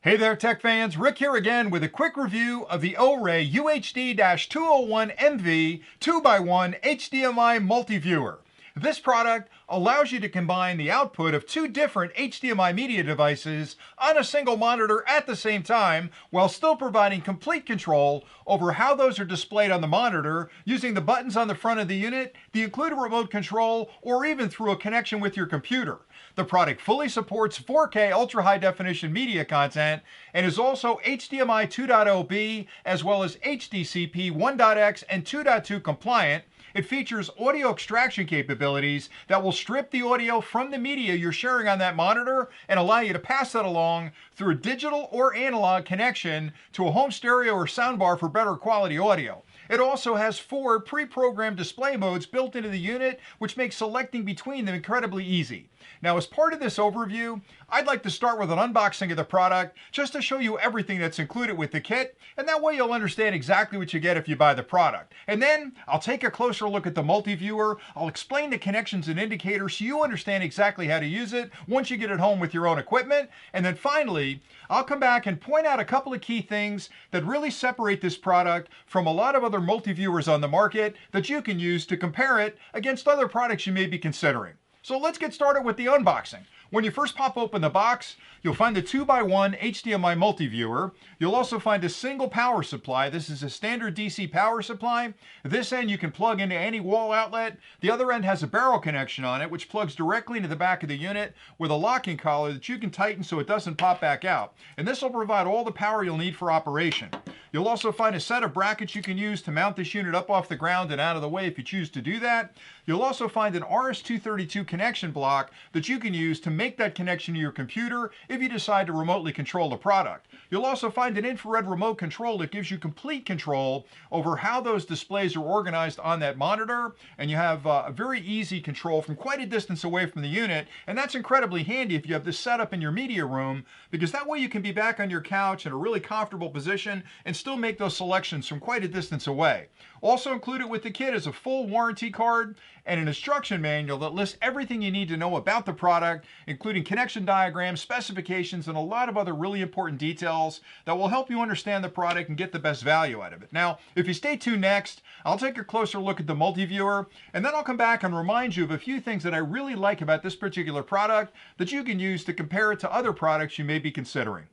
Hey there, tech fans. Rick here again with a quick review of the O-Ray UHD-201MV 2x1 HDMI multi-viewer. This product allows you to combine the output of two different HDMI media devices on a single monitor at the same time, while still providing complete control over how those are displayed on the monitor using the buttons on the front of the unit, the included remote control, or even through a connection with your computer. The product fully supports 4K ultra high definition media content and is also HDMI 2.0B as well as HDCP 1.x and 2.2 compliant. It features audio extraction capabilities that will strip the audio from the media you're sharing on that monitor and allow you to pass that along through a digital or analog connection to a home stereo or soundbar for better quality audio. It also has 4 pre-programmed display modes built into the unit, which makes selecting between them incredibly easy. Now, as part of this overview, I'd like to start with an unboxing of the product just to show you everything that's included with the kit, and that way you'll understand exactly what you get if you buy the product. And then I'll take a closer look at the multi-viewer, I'll explain the connections and indicators so you understand exactly how to use it once you get it home with your own equipment, and then finally, I'll come back and point out a couple of key things that really separate this product from a lot of other multi-viewers on the market that you can use to compare it against other products you may be considering. So let's get started with the unboxing. When you first pop open the box, you'll find the 2x1 HDMI multi-viewer. You'll also find a single power supply. This is a standard DC power supply. This end you can plug into any wall outlet. The other end has a barrel connection on it, which plugs directly into the back of the unit with a locking collar that you can tighten so it doesn't pop back out. And this will provide all the power you'll need for operation. You'll also find a set of brackets you can use to mount this unit up off the ground and out of the way if you choose to do that. You'll also find an RS-232 connection block that you can use to make that connection to your computer if you decide to remotely control the product. You'll also find an infrared remote control that gives you complete control over how those displays are organized on that monitor, and you have a very easy control from quite a distance away from the unit, and that's incredibly handy if you have this set up in your media room, because that way you can be back on your couch in a really comfortable position and still make those selections from quite a distance away. Also included with the kit is a full warranty card and an instruction manual that lists everything you need to know about the product, including connection diagrams, specifications, and a lot of other really important details that will help you understand the product and get the best value out of it. Now, if you stay tuned next, I'll take a closer look at the multi-viewer, and then I'll come back and remind you of a few things that I really like about this particular product that you can use to compare it to other products you may be considering.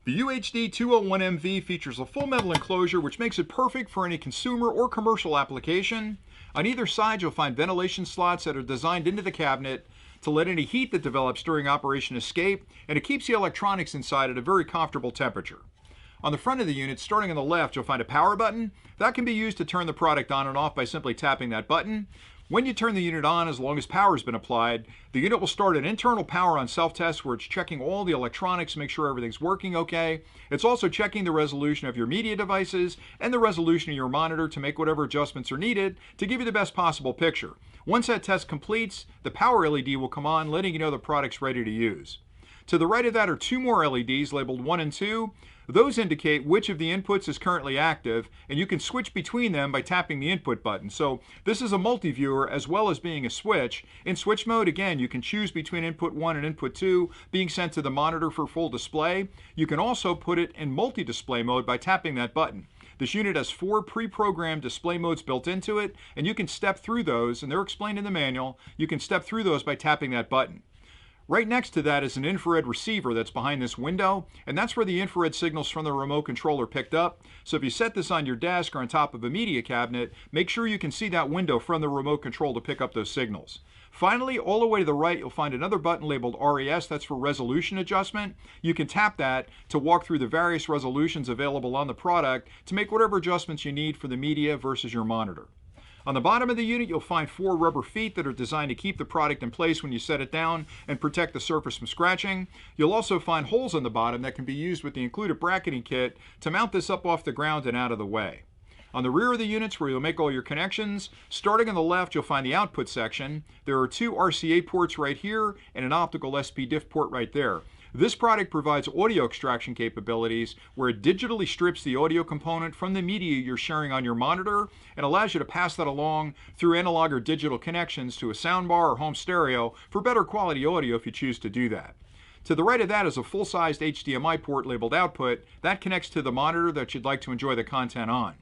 The UHD-201MV features a full metal enclosure which makes it perfect for any consumer or commercial application. On either side you'll find ventilation slots that are designed into the cabinet to let any heat that develops during operation escape, and it keeps the electronics inside at a very comfortable temperature. On the front of the unit, starting on the left, you'll find a power button. That can be used to turn the product on and off by simply tapping that button. When you turn the unit on, as long as power has been applied, the unit will start an internal power on self-test where it's checking all the electronics to make sure everything's working okay. It's also checking the resolution of your media devices and the resolution of your monitor to make whatever adjustments are needed to give you the best possible picture. Once that test completes, the power LED will come on, letting you know the product's ready to use. To the right of that are 2 more LEDs labeled 1 and 2. Those indicate which of the inputs is currently active, and you can switch between them by tapping the input button. So this is a multi-viewer as well as being a switch. In switch mode, again, you can choose between input 1 and input 2 being sent to the monitor for full display. You can also put it in multi-display mode by tapping that button. This unit has 4 pre-programmed display modes built into it, and you can step through those, and they're explained in the manual. You can step through those by tapping that button. Right next to that is an infrared receiver that's behind this window, and that's where the infrared signals from the remote control are picked up. So if you set this on your desk or on top of a media cabinet, make sure you can see that window from the remote control to pick up those signals. Finally, all the way to the right, you'll find another button labeled RES. That's for resolution adjustment. You can tap that to walk through the various resolutions available on the product to make whatever adjustments you need for the media versus your monitor. On the bottom of the unit, you'll find 4 rubber feet that are designed to keep the product in place when you set it down and protect the surface from scratching. You'll also find holes on the bottom that can be used with the included bracketing kit to mount this up off the ground and out of the way. On the rear of the units where you'll make all your connections, starting on the left, you'll find the output section. There are 2 RCA ports right here and an optical SPDIF port right there. This product provides audio extraction capabilities where it digitally strips the audio component from the media you're sharing on your monitor and allows you to pass that along through analog or digital connections to a soundbar or home stereo for better quality audio if you choose to do that. To the right of that is a full-sized HDMI port labeled output. That connects to the monitor that you'd like to enjoy the content on.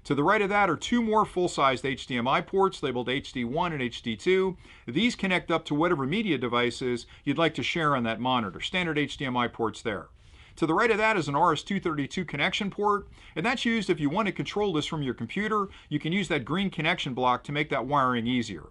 To the right of that are two more full-sized HDMI ports labeled HD1 and HD2. These connect up to whatever media devices you'd like to share on that monitor. Standard HDMI ports there. To the right of that is an RS-232 connection port, and that's used if you want to control this from your computer. You can use that green connection block to make that wiring easier.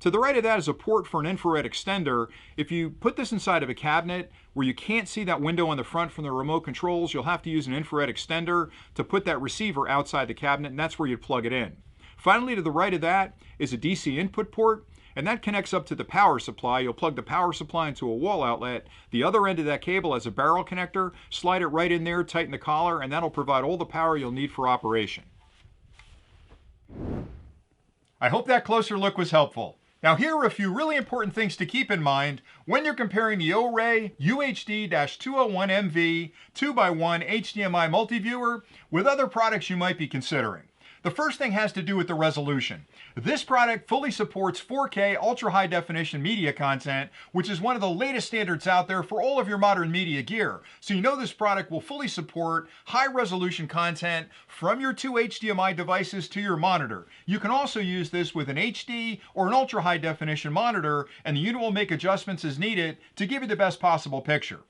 To the right of that is a port for an infrared extender. If you put this inside of a cabinet where you can't see that window on the front from the remote controls, you'll have to use an infrared extender to put that receiver outside the cabinet, and that's where you'd plug it in. Finally, to the right of that is a DC input port, and that connects up to the power supply. You'll plug the power supply into a wall outlet. The other end of that cable has a barrel connector. Slide it right in there, tighten the collar, and that'll provide all the power you'll need for operation. I hope that closer look was helpful. Now here are a few really important things to keep in mind when you're comparing the O-Ray UHD-201MV 2x1 HDMI multiviewer with other products you might be considering. The first thing has to do with the resolution. This product fully supports 4K ultra-high definition media content, which is one of the latest standards out there for all of your modern media gear. So you know this product will fully support high resolution content from your two HDMI devices to your monitor. You can also use this with an HD or an ultra-high definition monitor, and the unit will make adjustments as needed to give you the best possible picture.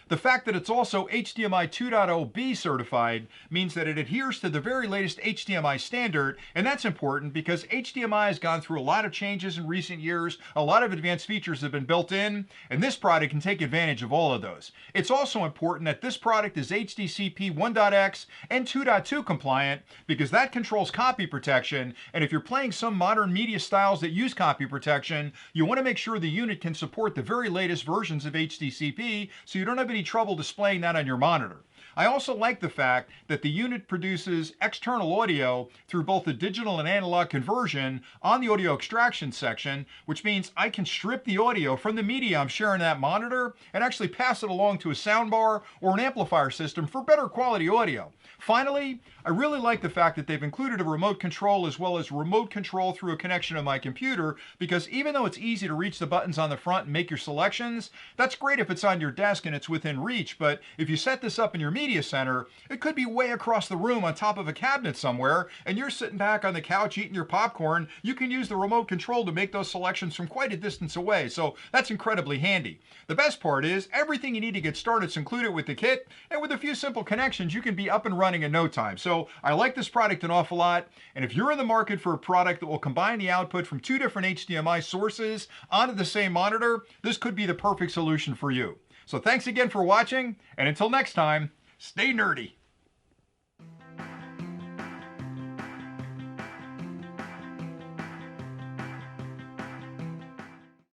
The fact that it's also HDMI 2.0B certified means that it adheres to the very latest HDMI standard, and that's important because HDMI has gone through a lot of changes in recent years. A lot of advanced features have been built in, and this product can take advantage of all of those. It's also important that this product is HDCP 1.x and 2.2 compliant because that controls copy protection, and if you're playing some modern media styles that use copy protection, you want to make sure the unit can support the very latest versions of HDCP so you don't have any trouble displaying that on your monitor. I also like the fact that the unit produces external audio through both the digital and analog conversion on the audio extraction section, which means I can strip the audio from the media I'm sharing that monitor and actually pass it along to a soundbar or an amplifier system for better quality audio. Finally, I really like the fact that they've included a remote control as well as remote control through a connection to my computer, because even though it's easy to reach the buttons on the front and make your selections, that's great if it's on your desk and it's within reach, but if you set this up in your media center, it could be way across the room on top of a cabinet somewhere, and you're sitting back on the couch eating your popcorn. You can use the remote control to make those selections from quite a distance away, so that's incredibly handy. The best part is everything you need to get started is included with the kit, and with a few simple connections, you can be up and running in no time. So I like this product an awful lot, and if you're in the market for a product that will combine the output from two different HDMI sources onto the same monitor, this could be the perfect solution for you. So thanks again for watching, and until next time, stay nerdy.